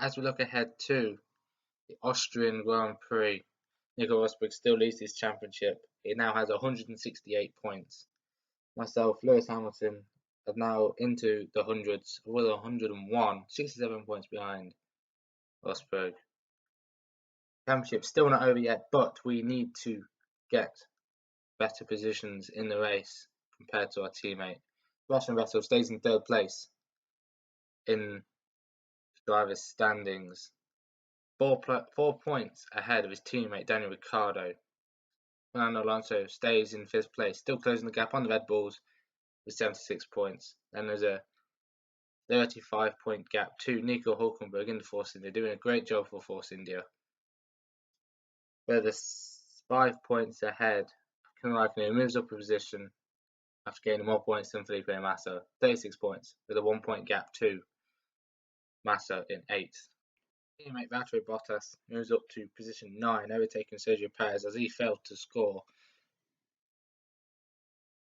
As we look ahead to the Austrian Grand Prix, Nico Rosberg still leads his championship. He now has 168 points. Myself, Lewis Hamilton, are now into the hundreds with 101, 67 points behind Rosberg. Championship still not over yet, but we need to get better positions in the race compared to our teammate. Sebastian Vettel stays in third place in drivers' standings, 4 points ahead of his teammate Daniel Ricciardo. Fernando Alonso stays in fifth place, still closing the gap on the Red Bulls with 76 points. Then there's a 35-point gap to Nico Hülkenberg in the Force India, doing a great job for Force India. Where the 5 points ahead, Kimi Raikkonen moves up a position after gaining more points than Felipe Massa, 36 points, with a 1-point gap to Massa in 8th. Teammate Valtteri Bottas moves up to position 9, overtaking Sergio Perez as he failed to score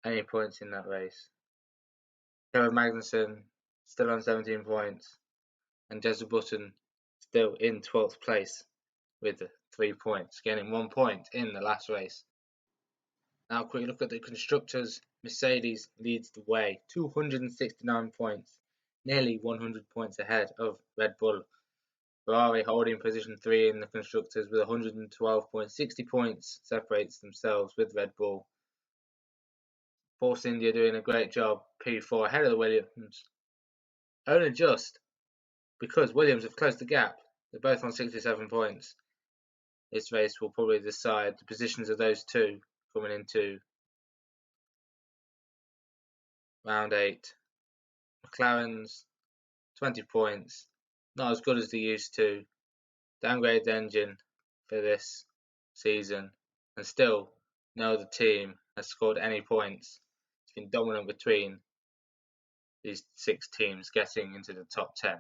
any points in that race. Kevin Magnussen still on 17 points, and Jenson Button still in 12th place with 3 points, gaining 1 point in the last race. Now a quick look at the constructors. Mercedes leads the way, 269 points, nearly 100 points ahead of Red Bull. Ferrari holding position 3 in the constructors with 112 points, 60 points separates themselves with Red Bull. Force India doing a great job, P4 ahead of the Williams, only just because Williams have closed the gap. They're both on 67 points. This race will probably decide the positions of those two coming into round 8. McLaren's 20 points, not as good as they used to. Downgraded engine for this season, and still no other team has scored any points. It's been dominant between these 6 teams getting into the top 10.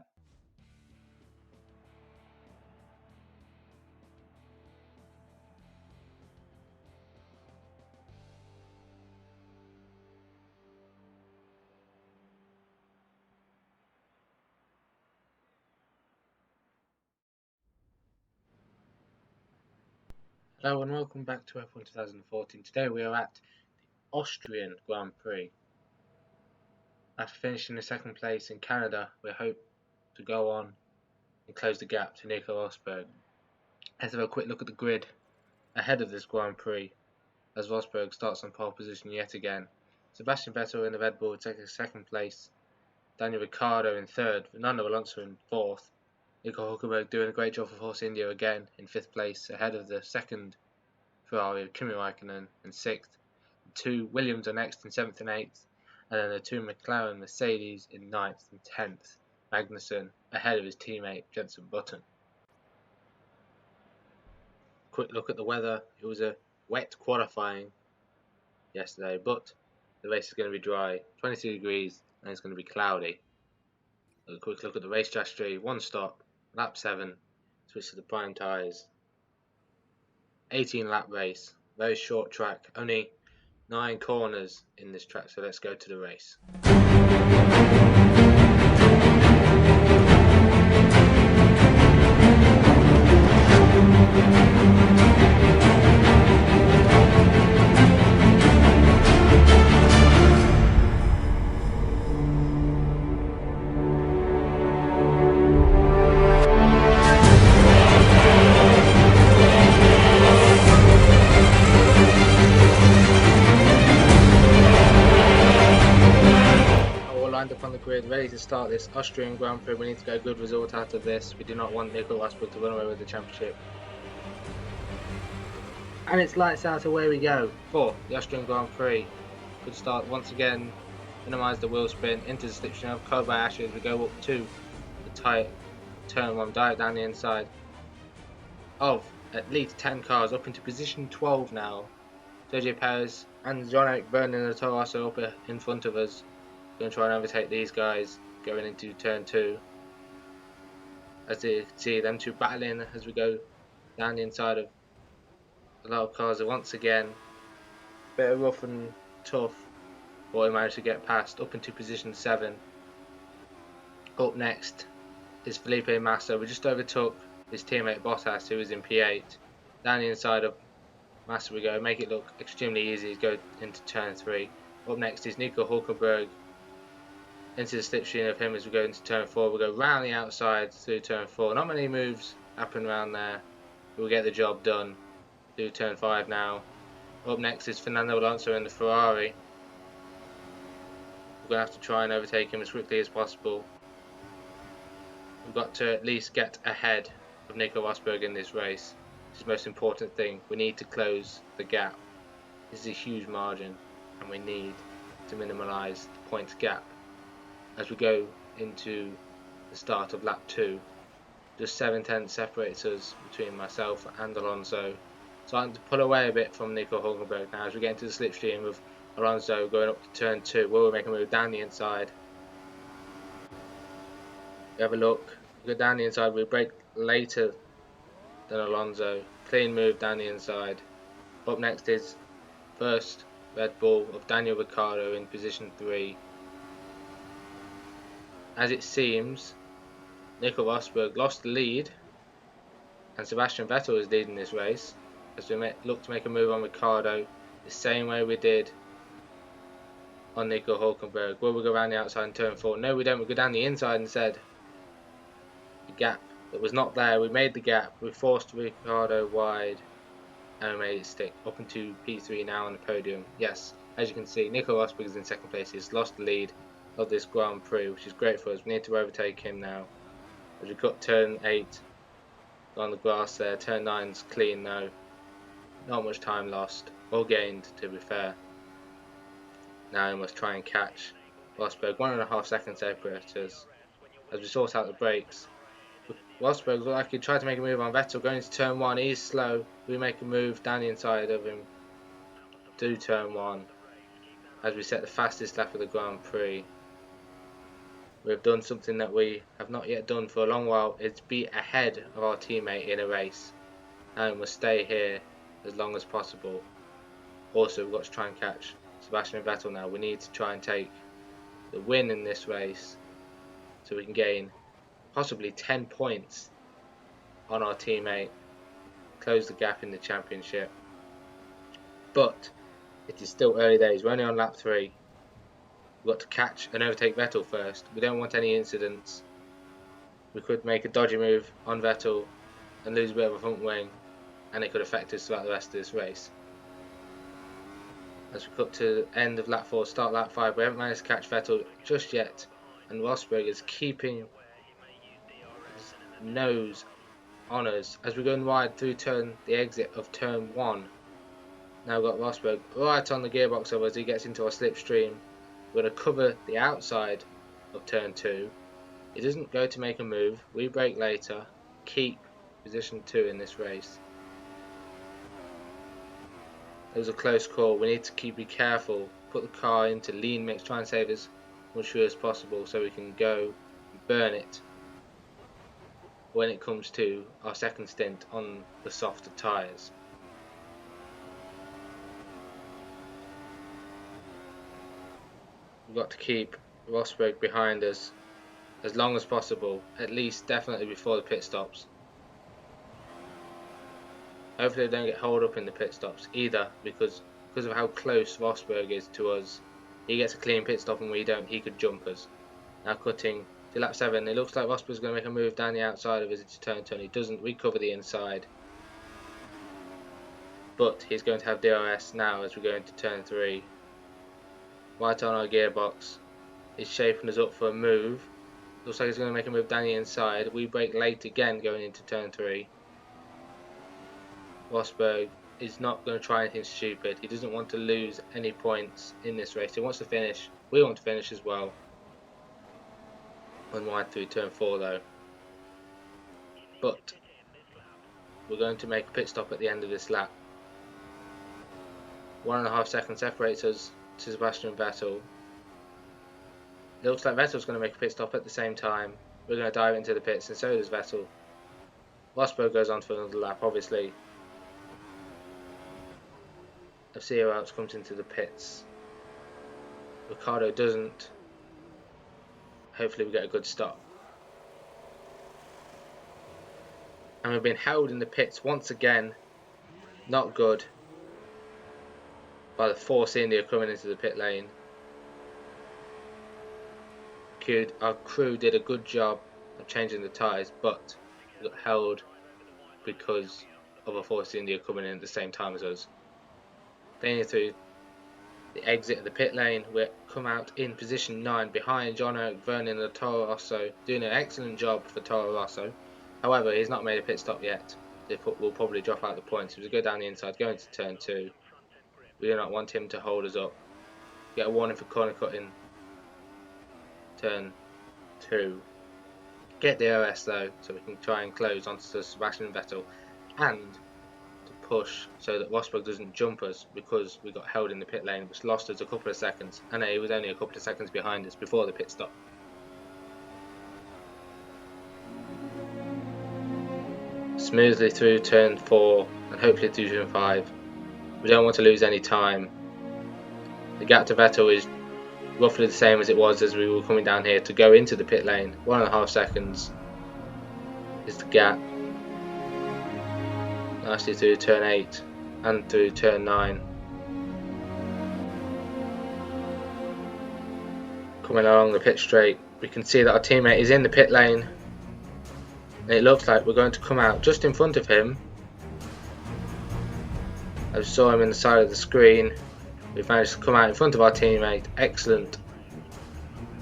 Hello and welcome back to F1 2014. Today we are at the Austrian Grand Prix. After finishing in second place in Canada, we hope to go on and close the gap to Nico Rosberg. Let's have a quick look at the grid ahead of this Grand Prix as Rosberg starts on pole position yet again. Sebastian Vettel in the Red Bull takes second place, Daniel Ricciardo in third, Fernando Alonso in fourth, Nico Hülkenberg doing a great job for Force India again in 5th place ahead of the second Ferrari, Kimi Raikkonen in 6th. The 2 Williams are next in 7th and 8th, and then the 2 McLaren Mercedes in 9th and 10th. Magnussen ahead of his teammate Jenson Button. Quick look at the weather. It was a wet qualifying yesterday, but the race is going to be dry, 22 degrees, and it's going to be cloudy. A quick look at the race strategy. 1 stop, lap 7, switch to the prime tyres. 18 lap race, very short track, only 9 corners in this track, so let's go to the race. Up on the grid, ready to start this Austrian Grand Prix. We need to get a good result out of this. We do not want Nico Rosberg to run away with the championship. And it's lights out, away we go for the Austrian Grand Prix. Good start once again. Minimise the wheel spin into the slipstream of Kobayashi as we go up to the tight turn 1, direct down the inside of at least 10 cars, up into position 12 now. Sergio Perez and Jean-Eric Vergne in the Toro Rosso up in front of us. Going to try and overtake these guys going into turn 2. As you can see, them two battling as we go down the inside of a lot of cars. Once again, bit of rough and tough, but we managed to get past up into position 7. Up next is Felipe Massa. We just overtook his teammate Bottas, who was in P8. Down the inside of Massa we go, make it look extremely easy to go into turn 3. Up next is Nico Hulkenberg into the slipstream of him as we go into turn 4. We'll go round the outside through turn 4. Not many moves happen around there. We'll get the job done. Do turn 5 now. Up next is Fernando Alonso in the Ferrari. We're going to have to try and overtake him as quickly as possible. We've got to at least get ahead of Nico Rosberg in this race. This is the most important thing. We need to close the gap. This is a huge margin and we need to minimise the points gap as we go into the start of lap 2. Just 7 tenths separates us between myself and Alonso. Starting to pull away a bit from Nico Hulkenberg now as we get into the slipstream of Alonso going up to turn 2. We'll make a move down the inside. We have a look. We go down the inside. We brake later than Alonso. Clean move down the inside. Up next is first Red Bull of Daniel Ricciardo in position 3. As it seems, Nico Rosberg lost the lead and Sebastian Vettel is leading this race as we look to make a move on Ricciardo the same way we did on Nico Hulkenberg. Will we go around the outside and turn 4? No, we don't. We go down the inside instead. The gap that was not there, we made the gap. We forced Ricciardo wide and we made it stick up into P3 now on the podium. Yes, as you can see, Nico Rosberg is in second place. He's lost the lead of this Grand Prix, which is great for us. We need to overtake him now. As we got turn 8 on the grass there. Turn 9's clean now. Not much time lost or gained, to be fair. Now we must try and catch Rosberg. 1.5 seconds separate us as we sort out the brakes. Rosberg looked like he tried to make a move on Vettel going into turn 1. He's slow. We make a move down the inside of him to turn 1 as we set the fastest lap of the Grand Prix. We've done something that we have not yet done for a long while. It's be ahead of our teammate in a race, and we must stay here as long as possible. Also, we've got to try and catch Sebastian Vettel now. We need to try and take the win in this race so we can gain possibly 10 points on our teammate, close the gap in the championship. But it is still early days. We're only on lap 3. We've got to catch and overtake Vettel first. We don't want any incidents. We could make a dodgy move on Vettel and lose a bit of a front wing, and it could affect us throughout the rest of this race. As we cut to the end of lap 4, start lap 5, we haven't managed to catch Vettel just yet, and Rosberg is keeping his nose on us as we're going wide through the exit of turn 1. Now we've got Rosberg right on the gearbox of us as he gets into our slipstream. We're going to cover the outside of turn 2. He doesn't go to make a move. We brake later. Keep position 2 in this race. It was a close call. We need to be careful. Put the car into lean mix. Try and save as much fuel as possible so we can go and burn it when it comes to our second stint on the softer tyres. We've got to keep Rosberg behind us as long as possible, at least definitely before the pit stops. Hopefully they don't get holed up in the pit stops either, because of how close Rosberg is to us. He gets a clean pit stop and we don't. He could jump us. Now cutting to lap 7, it looks like Rosberg's going to make a move down the outside of us into turn 2. He doesn't. We cover the inside, but he's going to have DRS now as we go into turn 3. Right on our gearbox. He's shaping us up for a move. Looks like he's going to make a move down the inside. We brake late again going into turn 3. Rosberg is not going to try anything stupid. He doesn't want to lose any points in this race. He wants to finish. We want to finish as well. Unwind through turn 4 though. But we're going to make a pit stop at the end of this lap. 1.5 seconds separates us to Sebastian Vettel. It looks like Vettel's going to make a pit stop at the same time. We're going to dive into the pits and so does Vettel. Rosberg goes on for another lap, obviously. Let's see who else comes into the pits. Ricciardo doesn't. Hopefully we get a good stop. and we've been held in the pits once again. Not good. By the Force India coming into the pit lane. Our crew did a good job of changing the tyres, but we got held because of a Force India coming in at the same time as us. Then through the exit of the pit lane, we come out in position 9 behind John Eric Vernon and Toro Rosso, doing an excellent job for Toro Rosso. However, he's not made a pit stop yet. We'll probably drop out the points. If we go down the inside, go into turn 2, we do not want him to hold us up. Get a warning for corner cutting. Turn 2. Get the OS though, so we can try and close onto Sebastian Vettel, and to push so that Rosberg doesn't jump us, because we got held in the pit lane, which lost us a couple of seconds, and he was only a couple of seconds behind us before the pit stop. Smoothly through turn 4 and hopefully through turn 5. We don't want to lose any time. The gap to Vettel is roughly the same as it was as we were coming down here to go into the pit lane. 1.5 seconds is the gap. Nicely through turn 8 and through turn 9. Coming along the pit straight, we can see that our teammate is in the pit lane. And it looks like we're going to come out just in front of him. I saw him in the side of the screen. We've managed to come out in front of our teammate. Excellent.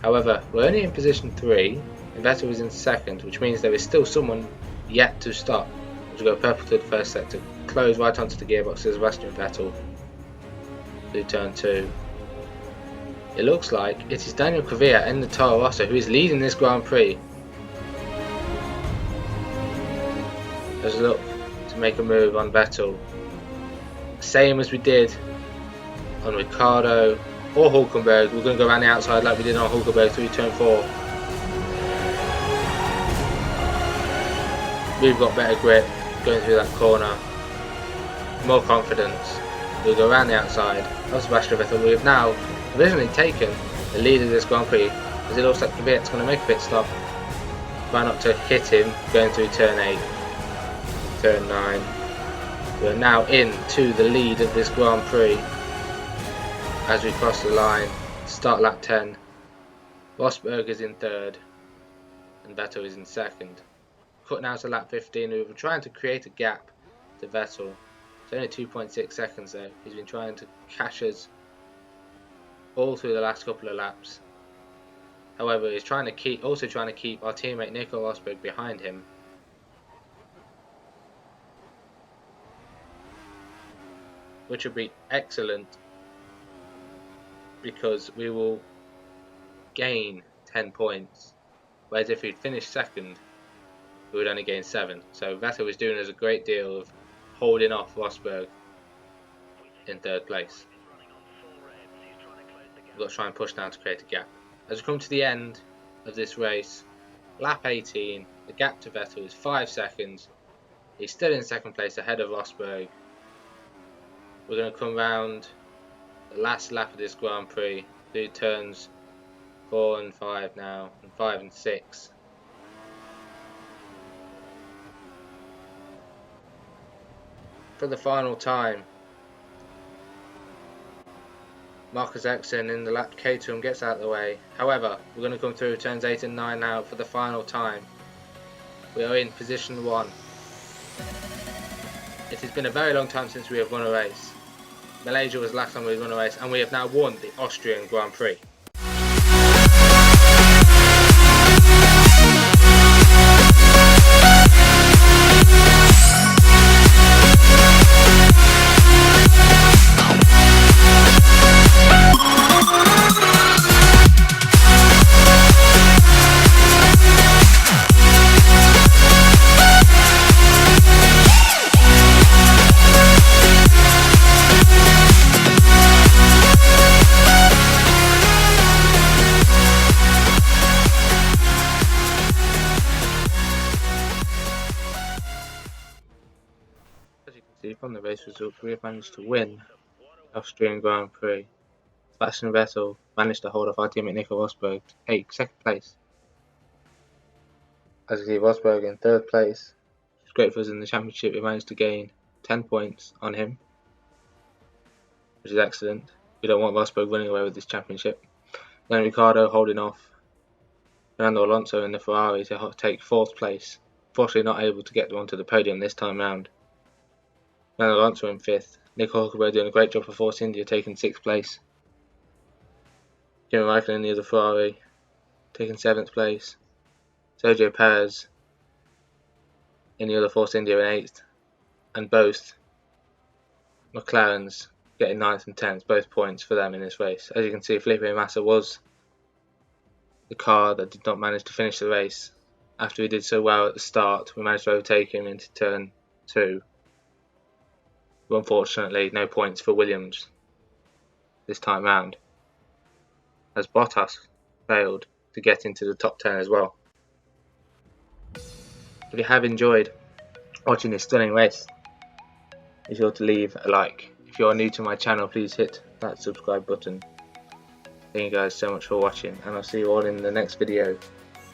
However, we're only in position 3, and Vettel is in second, which means there is still someone yet to stop. We'll go purple to the first sector, close right onto the gearbox to Sebastian Vettel through turn 2. It looks like it is Daniel Kvyat in the Toro Rosso who is leading this Grand Prix. Let's look to make a move on Vettel. Same as we did on Ricciardo or Hulkenberg. We're going to go around the outside like we did on Hulkenberg through turn 4. We've got better grip going through that corner, more confidence. We'll go around the outside of Sebastian Vettel. We have now provisionally taken the lead of this Grand Prix, as it looks like Kvyat's going to make a pit stop. Try not to hit him going through turn 8, turn 9. We're now into the lead of this Grand Prix as we cross the line, start lap 10. Rosberg is in 3rd and Vettel is in 2nd. Cutting out to lap 15, we were trying to create a gap to Vettel. It's only 2.6 seconds though. He's been trying to catch us all through the last couple of laps. However, he's also trying to keep our teammate Nico Rosberg behind him. Which would be excellent, because we will gain 10 points, whereas if we'd finished second, we would only gain 7. So Vettel is doing us a great deal of holding off Rosberg in 3rd place. We've got to try and push down to create a gap. As we come to the end of this race, lap 18, the gap to Vettel is 5 seconds. He's still in 2nd place ahead of Rosberg. We're going to come round the last lap of this Grand Prix, through turns 4 and 5 now, and 5 and 6. For the final time, Marcus Ericsson in the lap K2 gets out of the way. However, we're going to come through turns 8 and 9 now for the final time. We are in position 1. It has been a very long time since we have won a race. Malaysia was the last time we won a race, and we have now won the Austrian Grand Prix. As you can see from the race results, we have managed to win the Austrian Grand Prix. Sebastian Vettel managed to hold off our teammate Nico Rosberg to take 2nd place. As you see, Rosberg in 3rd place, It's great for us in the championship. We managed to gain 10 points on him, which is excellent. We don't want Rosberg running away with this championship. Then Ricciardo holding off Fernando Alonso in the Ferrari to take 4th place. Fortunately not able to get onto the podium this time round. Fernando Alonso in 5th. Nico Hulkenberg doing a great job for Force India, taking 6th place. Kimi Raikkonen in the other Ferrari, taking 7th place. Sergio Perez in the other Force India in 8th. And both McLarens getting 9th and 10th, both points for them in this race. As you can see, Felipe Massa was the car that did not manage to finish the race. After he did so well at the start, we managed to overtake him into turn 2. But unfortunately, no points for Williams this time round, as Bottas failed to get into the top 10 as well. If you have enjoyed watching this stunning race, be sure to leave a like. If you are new to my channel, please hit that subscribe button. Thank you guys so much for watching, and I'll see you all in the next video.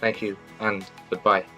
Thank you and goodbye.